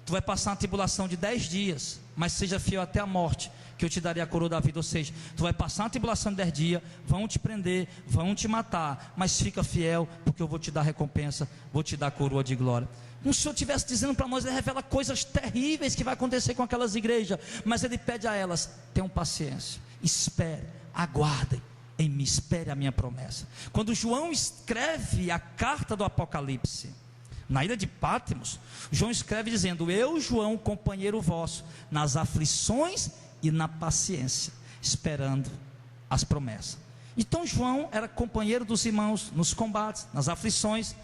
tu vai passar uma tribulação de 10 dias, mas seja fiel até a morte, que eu te darei a coroa da vida. Ou seja, tu vai passar uma tribulação de 10 dias, vão te prender, vão te matar, mas fica fiel, porque eu vou te dar recompensa, vou te dar a coroa de glória. Como se o Senhor estivesse dizendo para nós, ele revela coisas terríveis que vai acontecer com aquelas igrejas, mas ele pede a elas: tenham paciência, espere, aguardem em mim, espere a minha promessa. Quando João escreve a carta do Apocalipse, na ilha de Patmos, João escreve dizendo: eu, João, companheiro vosso, nas aflições e na paciência, esperando as promessas. Então João era companheiro dos irmãos nos combates, nas aflições,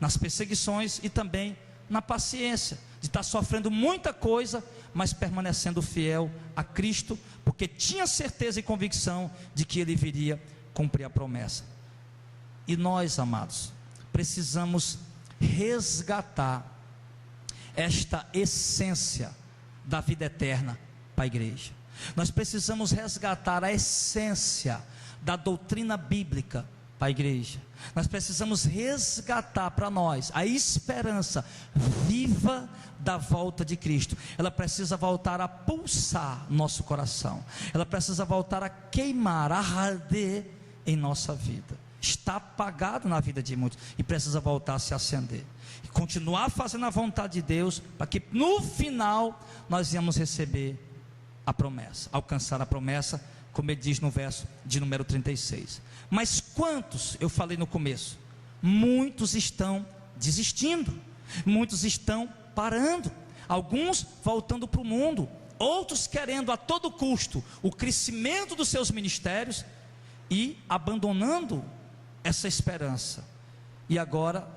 nas perseguições e também na paciência, de estar sofrendo muita coisa, mas permanecendo fiel a Cristo, porque tinha certeza e convicção de que ele viria cumprir a promessa. E nós, amados, precisamos resgatar esta essência da vida eterna para a igreja. Nós precisamos resgatar a essência da doutrina bíblica para a igreja. Nós precisamos resgatar para nós a esperança viva da volta de Cristo. Ela precisa voltar a pulsar nosso coração, ela precisa voltar a queimar, a arder em nossa vida. Está apagado na vida de muitos e precisa voltar a se acender e continuar fazendo a vontade de Deus, para que no final nós venhamos receber a promessa, alcançar a promessa, como ele diz no verso de número 36. Mas quantos, eu falei no começo, muitos estão desistindo, Muitos estão parando, alguns voltando para o mundo, outros querendo a todo custo o crescimento dos seus ministérios e abandonando essa esperança, e agora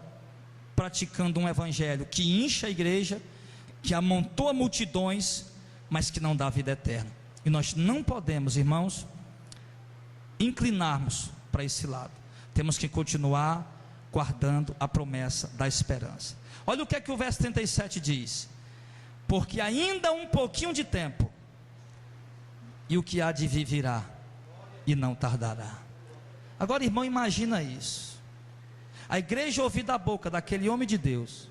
praticando um evangelho que incha a igreja, que amontoa multidões, mas que não dá vida eterna. E nós não podemos, irmãos, inclinarmos para esse lado. Temos que continuar guardando a promessa da esperança. Olha o que é que o verso 37 diz: porque ainda um pouquinho de tempo, e o que há de vir virá, e não tardará. Agora, irmão, imagina isso. A igreja ouvir da boca daquele homem de Deus: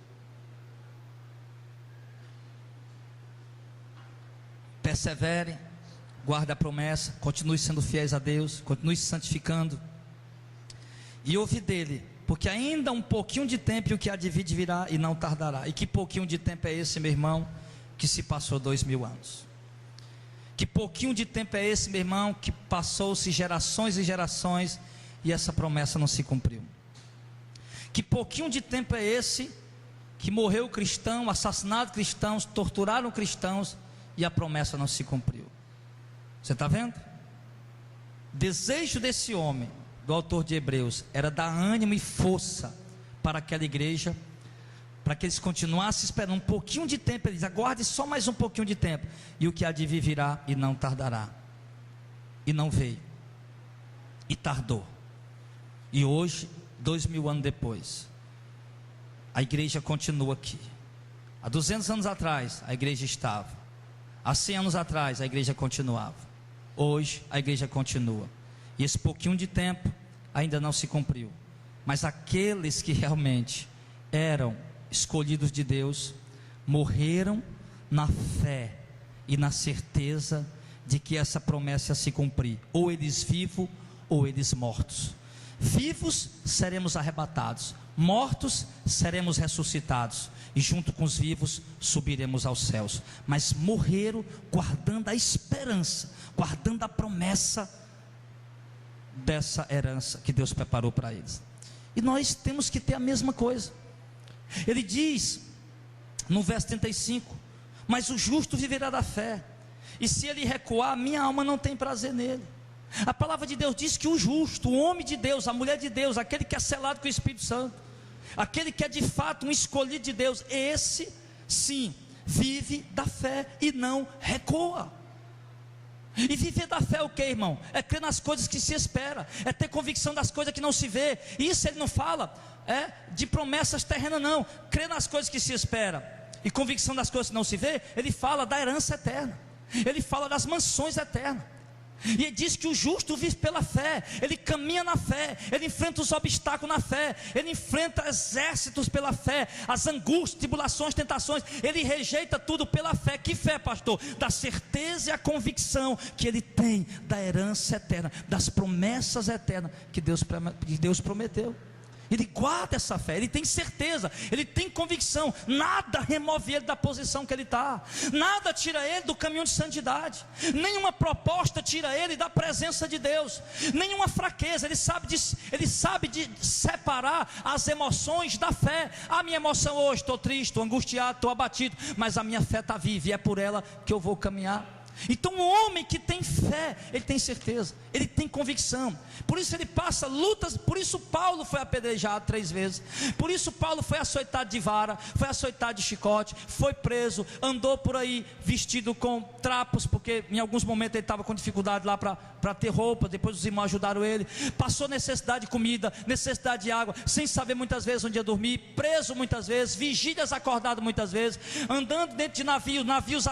persevere, guarde a promessa, continue sendo fiéis a Deus, continue se santificando. E ouvir dele: porque ainda um pouquinho de tempo, e o que há de vir virá, e não tardará. E que pouquinho de tempo é esse, meu irmão? Que se passou 2000 anos. Que pouquinho de tempo é esse, meu irmão? Que passou-se gerações e gerações, e essa promessa não se cumpriu. Que pouquinho de tempo é esse que morreu cristão, assassinaram cristãos, torturaram cristãos, e a promessa não se cumpriu. Você está vendo? Desejo desse homem, do autor de Hebreus, era dar ânimo e força para aquela igreja, para que eles continuassem esperando um pouquinho de tempo. Eles aguardem só mais um pouquinho de tempo, e o que há de vir virá, e não tardará. E não veio, e tardou. E hoje, 2000 anos depois, a igreja continua aqui. Há 200 anos atrás, a igreja estava. Há 100 anos atrás, a igreja continuava. Hoje, a igreja continua. E esse pouquinho de tempo ainda não se cumpriu. Mas aqueles que realmente eram escolhidos de Deus, morreram na fé e na certeza de que essa promessa ia se cumprir. Ou eles vivos, ou eles mortos. Vivos seremos arrebatados, mortos seremos ressuscitados, e junto com os vivos subiremos aos céus. Mas morreram guardando a esperança, guardando a promessa dessa herança que Deus preparou para eles. E nós temos que ter a mesma coisa. Ele diz no verso 35: mas o justo viverá da fé, e se ele recuar, minha alma não tem prazer nele. A palavra de Deus diz que o justo, o homem de Deus, a mulher de Deus, aquele que é selado com o Espírito Santo, aquele que é de fato um escolhido de Deus, esse sim vive da fé e não recua. E viver da fé é o que, irmão? É crer nas coisas que se espera, é ter convicção das coisas que não se vê. Isso ele não fala de promessas terrenas, não. Crer nas coisas que se espera e convicção das coisas que não se vê. Ele fala da herança eterna, ele fala das mansões eternas. E ele diz que o justo vive pela fé, ele caminha na fé, ele enfrenta os obstáculos na fé, ele enfrenta exércitos pela fé, as angústias, tribulações, tentações, ele rejeita tudo pela fé. Que fé, pastor? Da certeza e a convicção que ele tem da herança eterna, das promessas eternas que Deus prometeu. Ele guarda essa fé, ele tem certeza, ele tem convicção. Nada remove ele da posição que ele está, nada tira ele do caminho de santidade, nenhuma proposta tira ele da presença de Deus, nenhuma fraqueza. Ele sabe de separar as emoções da fé. A minha emoção hoje, estou triste, estou angustiado, estou abatido, mas a minha fé está viva, e é por ela que eu vou caminhar. Então o homem que tem fé, ele tem certeza, ele tem convicção. Por isso ele passa lutas. Por isso Paulo foi apedrejado 3 vezes. Por isso Paulo foi açoitado de vara, foi açoitado de chicote, foi preso, andou por aí vestido com trapos, porque em alguns momentos ele estava com dificuldade lá para ter roupa. Depois os irmãos ajudaram ele. Passou necessidade de comida, necessidade de água, sem saber muitas vezes onde ia dormir, preso muitas vezes, vigílias acordado muitas vezes, andando dentro de navios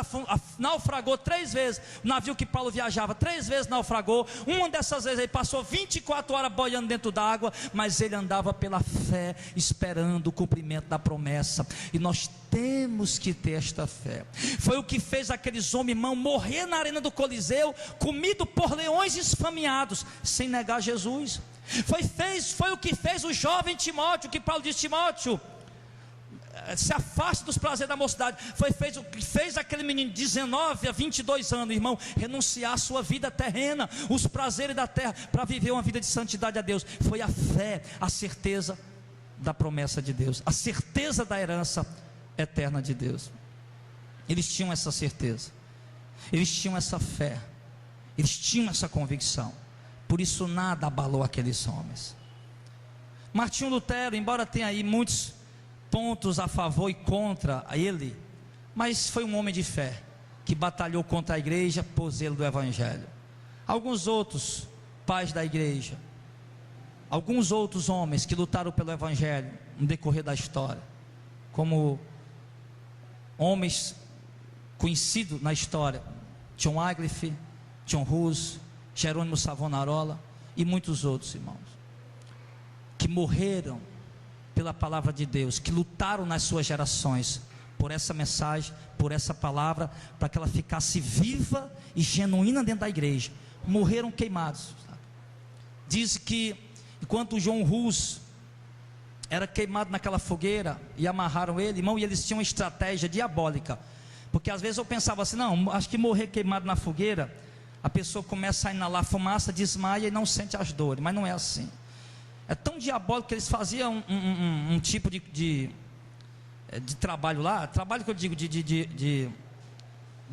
naufragou 3 vezes. O navio que Paulo viajava 3 vezes naufragou. Uma dessas vezes ele passou 24 horas boiando dentro d'água, mas ele andava pela fé, esperando o cumprimento da promessa. E nós temos que ter esta fé. Foi o que fez aqueles homens, irmão, morrer na arena do Coliseu, comido por leões esfameados, sem negar Jesus. Foi o que fez o jovem Timóteo, que Paulo disse: Timóteo, se afaste dos prazeres da mocidade. O que fez aquele menino de 19 a 22 anos, irmão, renunciar a sua vida terrena, os prazeres da terra, para viver uma vida de santidade a Deus. Foi a fé, a certeza da promessa de Deus, a certeza da herança eterna de Deus. Eles tinham essa certeza, eles tinham essa fé, eles tinham essa convicção. Por isso nada abalou aqueles homens. Martinho Lutero, embora tenha aí muitos pontos a favor e contra ele, mas foi um homem de fé, que batalhou contra a igreja por zelo do evangelho. Alguns outros pais da igreja, alguns outros homens que lutaram pelo evangelho no decorrer da história, como homens conhecidos na história, John Wycliffe, John Hus, Jerônimo Savonarola e muitos outros irmãos, que morreram pela palavra de Deus, que lutaram nas suas gerações por essa mensagem, por essa palavra, para que ela ficasse viva e genuína dentro da igreja. Morreram queimados, sabe? Diz que enquanto John Hus era queimado naquela fogueira e amarraram ele, irmão, e eles tinham uma estratégia diabólica, porque às vezes eu pensava assim, não, acho que morrer queimado na fogueira, a pessoa começa a inalar fumaça, desmaia e não sente as dores, mas não é assim. É tão diabólico que eles faziam um tipo de trabalho lá, trabalho que eu digo de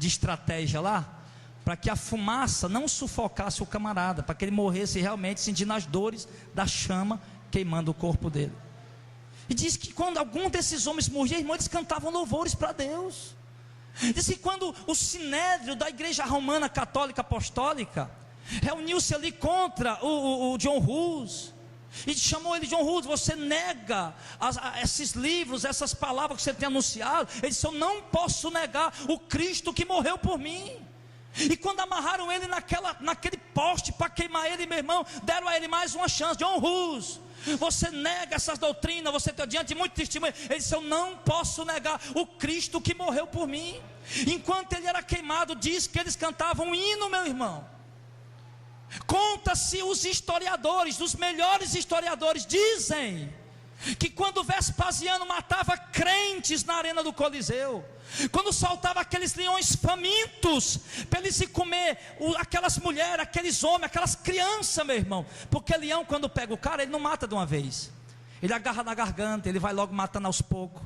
estratégia lá, para que a fumaça não sufocasse o camarada, para que ele morresse realmente sentindo as dores da chama queimando o corpo dele. E diz que quando algum desses homens morria, irmão, eles cantavam louvores para Deus. Diz que quando o sinédrio da igreja romana católica apostólica reuniu-se ali contra o John Hus, e chamou ele, John Hus, você nega esses livros, essas palavras que você tem anunciado. Ele disse, eu não posso negar o Cristo que morreu por mim. E quando amarraram ele naquele poste para queimar ele, meu irmão, deram a ele mais uma chance. John Hus, você nega essas doutrinas, você está diante de muito testemunho. Ele disse, eu não posso negar o Cristo que morreu por mim. Enquanto ele era queimado, diz que eles cantavam um hino, meu irmão. Conta-se, os historiadores, os melhores historiadores dizem que quando Vespasiano matava crentes na arena do Coliseu, quando soltava aqueles leões famintos para eles se comer aquelas mulheres, aqueles homens, aquelas crianças, meu irmão, porque leão quando pega o cara, ele não mata de uma vez, ele agarra na garganta, ele vai logo matando aos poucos.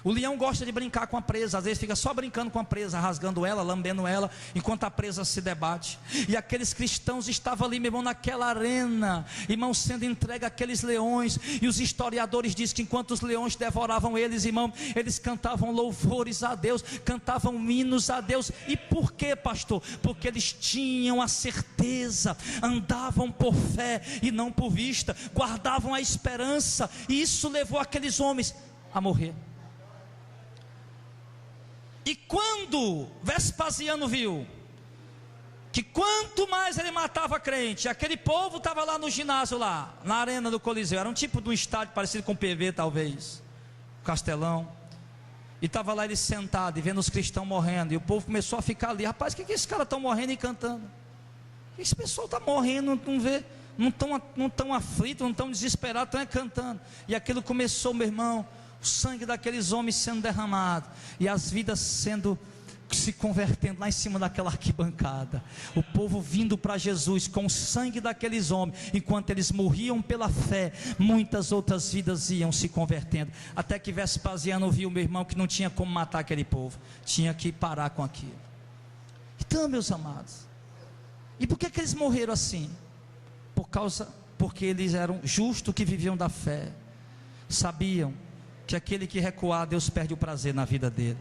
O leão gosta de brincar com a presa, às vezes fica só brincando com a presa, rasgando ela, lambendo ela, enquanto a presa se debate. E aqueles cristãos estavam ali, meu irmão, naquela arena, irmão, sendo entregue àqueles leões. E os historiadores dizem que enquanto os leões devoravam eles, irmão, eles cantavam louvores a Deus, cantavam hinos a Deus. E por quê, pastor? Porque eles tinham a certeza, andavam por fé e não por vista, guardavam a esperança. E isso levou aqueles homens a morrer. E quando Vespasiano viu que quanto mais ele matava crente, aquele povo estava lá no ginásio, lá na arena do Coliseu, era um tipo de um estádio parecido com o PV talvez, Castelão, e estava lá ele sentado e vendo os cristãos morrendo, e o povo começou a ficar ali, rapaz, o que esses caras estão morrendo e cantando? Esse pessoal está morrendo, não vê, não estão aflitos, não estão desesperados, estão cantando. E aquilo começou, meu irmão, o sangue daqueles homens sendo derramado, e as vidas se convertendo lá em cima daquela arquibancada, o povo vindo para Jesus com o sangue daqueles homens. Enquanto eles morriam pela fé, muitas outras vidas iam se convertendo, até que Vespasiano viu, meu irmão, que não tinha como matar aquele povo, tinha que parar com aquilo. Então, meus amados, e por que eles morreram assim? Porque eles eram justos, que viviam da fé, sabiam que aquele que recuar, Deus perde o prazer na vida dele.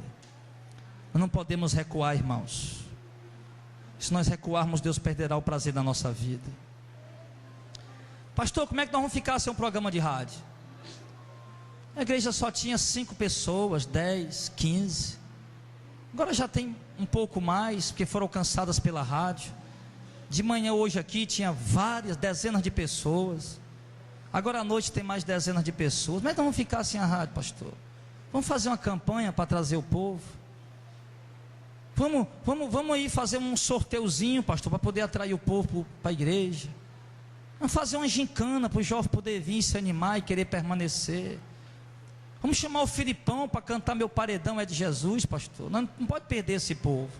Nós não podemos recuar, irmãos. Se nós recuarmos, Deus perderá o prazer da nossa vida. Pastor, como é que nós vamos ficar sem um programa de rádio? A igreja só tinha 5 pessoas, 10, 15. Agora já tem um pouco mais, porque foram alcançadas pela rádio. De manhã hoje aqui tinha várias, dezenas de pessoas. Agora à noite tem mais dezenas de pessoas. Mas não vamos ficar sem a rádio, pastor. Vamos fazer uma campanha para trazer o povo. Vamos aí fazer um sorteuzinho, pastor, para poder atrair o povo para a igreja. Vamos fazer uma gincana para o jovem poder vir, se animar e querer permanecer. Vamos chamar o Filipão para cantar Meu Paredão é de Jesus, pastor. Não pode perder esse povo.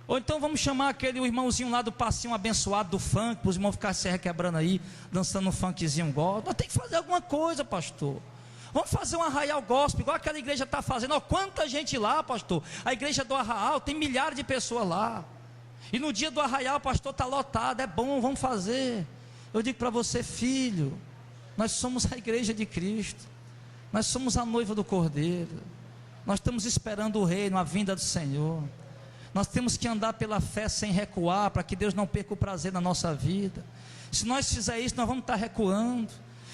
Ou então vamos chamar aquele irmãozinho lá do passinho abençoado do funk, para os irmãos ficarem se requebrando aí, dançando um funkzinho gospel. Nós temos que fazer alguma coisa, pastor. Vamos fazer um arraial gospel, igual aquela igreja está fazendo. Ó, quanta gente lá, pastor. A igreja do arraial tem milhares de pessoas lá. E no dia do arraial, pastor, está lotado. É bom, vamos fazer. Eu digo para você, filho, nós somos a igreja de Cristo. Nós somos a noiva do Cordeiro. Nós estamos esperando o reino, a vinda do Senhor. Nós temos que andar pela fé sem recuar, para que Deus não perca o prazer na nossa vida. Se nós fizer isso, nós vamos estar recuando.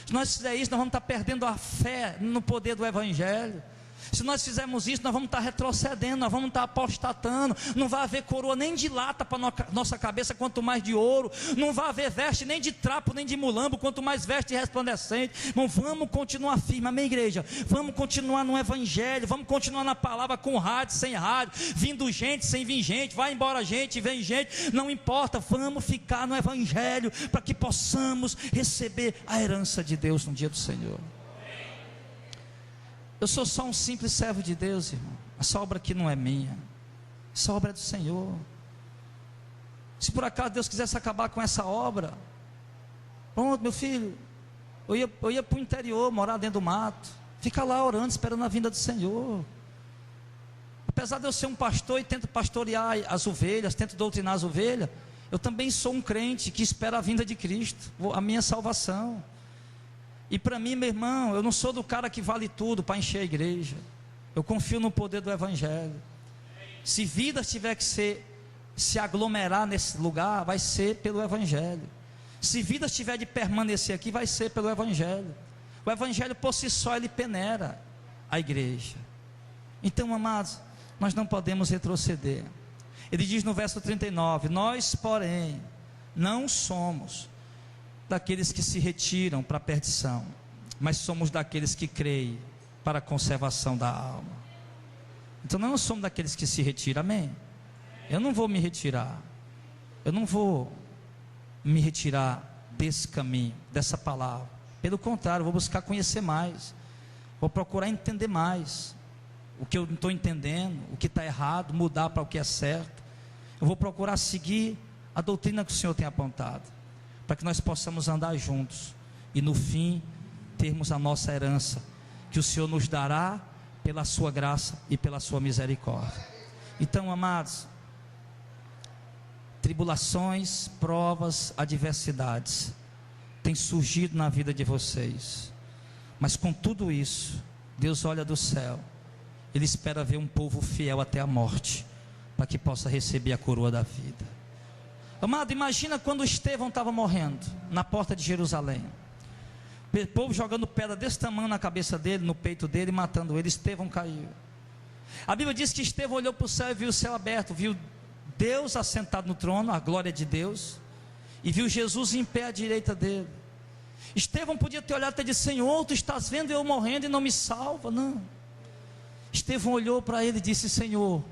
Se nós fizer isso, nós vamos estar perdendo a fé no poder do Evangelho. Se nós fizermos isso, nós vamos estar retrocedendo, nós vamos estar apostatando. Não vai haver coroa nem de lata para nossa cabeça, quanto mais de ouro. Não vai haver veste nem de trapo, nem de mulambo, quanto mais veste resplandecente. Irmão, vamos continuar firme, amém, igreja? Vamos continuar no Evangelho, vamos continuar na palavra, com rádio, sem rádio, vindo gente, sem vir gente, vai embora gente, vem gente, não importa, vamos ficar no Evangelho, para que possamos receber a herança de Deus no dia do Senhor. Eu sou só um simples servo de Deus, irmão. Essa obra aqui não é minha, essa obra é do Senhor. Se por acaso Deus quisesse acabar com essa obra, pronto, meu filho, eu ia para o interior, morar dentro do mato, ficar lá orando, esperando a vinda do Senhor. Apesar de eu ser um pastor e tento pastorear as ovelhas, tento doutrinar as ovelhas, eu também sou um crente que espera a vinda de Cristo, a minha salvação. E para mim, meu irmão, eu não sou do cara que vale tudo para encher a igreja. Eu confio no poder do Evangelho. Se vidas tiver que se aglomerar nesse lugar, vai ser pelo Evangelho. Se vidas tiver de permanecer aqui, vai ser pelo Evangelho. O Evangelho por si só, ele peneira a igreja. Então, amados, nós não podemos retroceder. Ele diz no verso 39, nós, porém, não somos daqueles que se retiram para a perdição, mas somos daqueles que creem para a conservação da alma. Então nós não somos daqueles que se retiram, amém? Eu não vou me retirar, eu não vou me retirar desse caminho, dessa palavra. Pelo contrário, eu vou buscar conhecer mais, vou procurar entender mais o que eu não estou entendendo, o que está errado, mudar para o que é certo. Eu vou procurar seguir a doutrina que o Senhor tem apontado, para que nós possamos andar juntos e no fim termos a nossa herança, que o Senhor nos dará pela sua graça e pela sua misericórdia. Então, amados, tribulações, provas, adversidades têm surgido na vida de vocês, mas com tudo isso, Deus olha do céu, Ele espera ver um povo fiel até a morte, para que possa receber a coroa da vida. Amado, imagina quando Estevão estava morrendo na porta de Jerusalém, o povo jogando pedra desse tamanho na cabeça dele, no peito dele, matando ele. Estevão caiu. A Bíblia diz que Estevão olhou para o céu e viu o céu aberto, viu Deus assentado no trono, a glória de Deus, e viu Jesus em pé à direita dele. Estevão podia ter olhado e ter dito: Senhor, tu estás vendo eu morrendo e não me salva? Não. Estevão olhou para ele e disse: Senhor,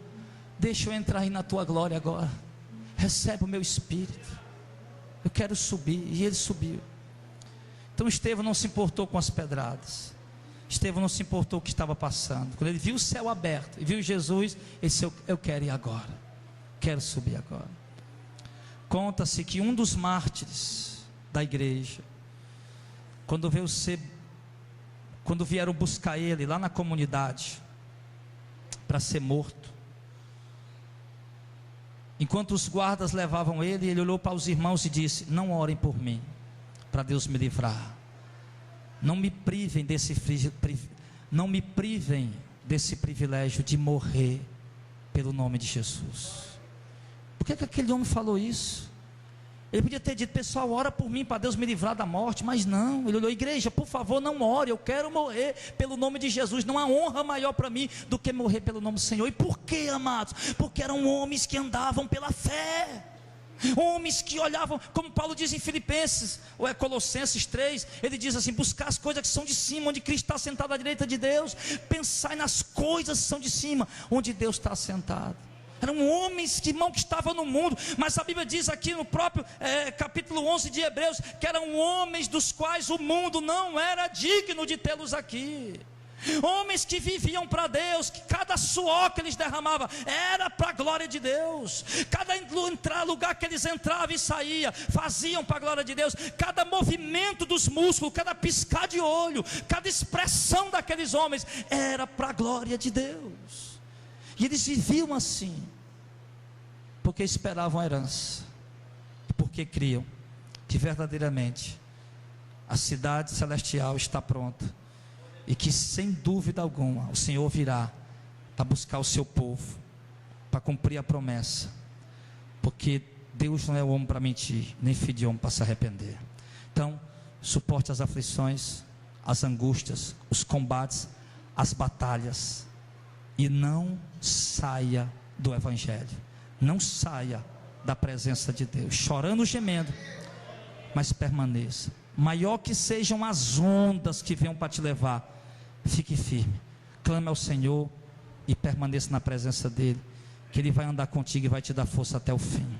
deixa eu entrar aí na tua glória agora, recebe o meu espírito, eu quero subir. E ele subiu. Então Estevão não se importou com as pedradas, Estevão não se importou com o que estava passando. Quando ele viu o céu aberto e viu Jesus, ele disse: eu quero ir agora, quero subir agora. Conta-se que um dos mártires da igreja, quando vieram buscar ele lá na comunidade para ser morto, enquanto os guardas levavam ele, ele olhou para os irmãos e disse: não orem por mim, para Deus me livrar. Não me privem desse privilégio de morrer pelo nome de Jesus. Por que aquele homem falou isso? Ele podia ter dito: pessoal, ora por mim para Deus me livrar da morte. Mas não, ele olhou: igreja, por favor, não ore, eu quero morrer pelo nome de Jesus. Não há honra maior para mim do que morrer pelo nome do Senhor. E por quê, amados? Porque eram homens que andavam pela fé, homens que olhavam, como Paulo diz em Filipenses, ou é Colossenses 3, ele diz assim: buscar as coisas que são de cima, onde Cristo está sentado à direita de Deus. Pensai nas coisas que são de cima, onde Deus está sentado. Eram homens que estavam no mundo, mas a Bíblia diz aqui no próprio capítulo 11 de Hebreus, que eram homens dos quais o mundo não era digno de tê-los aqui. Homens que viviam para Deus, que cada suor que eles derramavam era para a glória de Deus. Cada lugar que eles entravam e saíam, faziam para a glória de Deus. Cada movimento dos músculos, cada piscar de olho, cada expressão daqueles homens era para a glória de Deus. E eles viviam assim, porque esperavam a herança, porque criam que verdadeiramente a cidade celestial está pronta, e que sem dúvida alguma o Senhor virá para buscar o seu povo, para cumprir a promessa, porque Deus não é homem para mentir, nem filho de homem para se arrepender. Então, suporte as aflições, as angústias, os combates, as batalhas, e não saia do Evangelho, não saia da presença de Deus, chorando, gemendo, mas permaneça. Maior que sejam as ondas que venham para te levar, fique firme, clame ao Senhor e permaneça na presença dEle, que Ele vai andar contigo e vai te dar força até o fim.